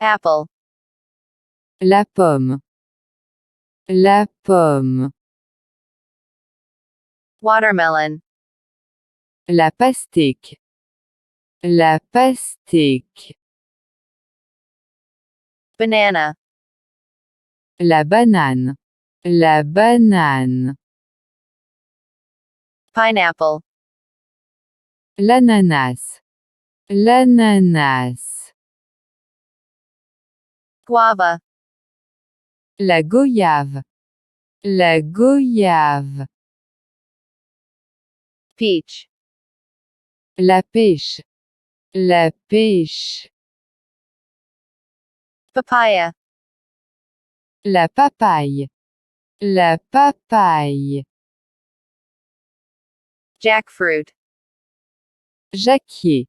Apple. La pomme. La pomme. Watermelon. La pastèque. La pastèque. Banana. La banane. La banane. Pineapple. L'ananas. L'ananas. Guava. La goyave. La goyave. Peach. La pêche. La pêche. Papaya. La papaye. La papaye. Jackfruit. Jacquier.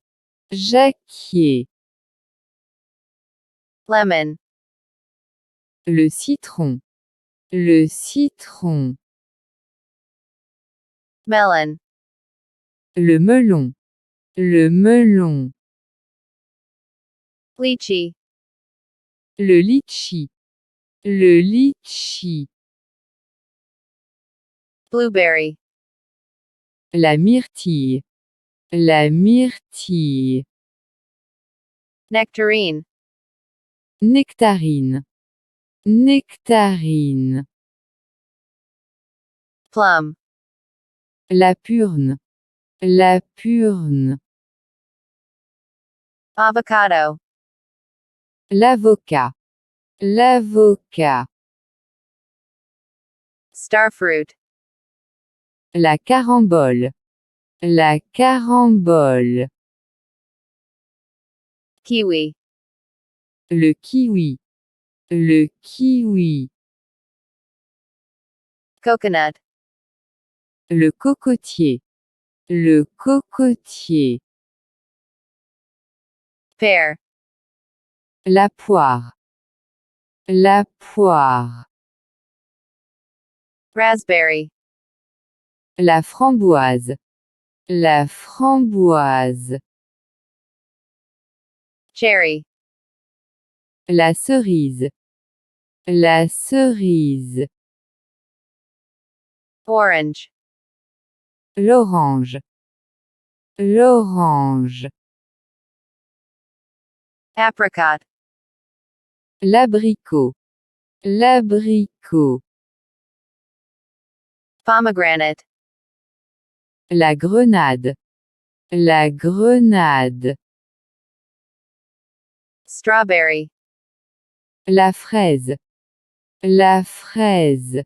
Jacquier. Lemon. Le citron. Le citron. Melon. Le melon. Le melon. Lychee. Le litchi. Le litchi. Blueberry. La myrtille. La myrtille. Nectarine. Nectarine. Nectarine. Plum. La purne. La purne. Avocado. L'avocat. L'avocat. Starfruit. La carambole. La carambole. Kiwi. Le kiwi. Le kiwi. Coconut. Le cocotier. Le cocotier. Pear. La poire. La poire. Raspberry. La framboise. La framboise. Cherry. La cerise. La cerise. Orange. L'orange. L'orange. Apricot. L'abricot. L'abricot. Pomegranate. La grenade. La grenade. Strawberry. La fraise. La fraise.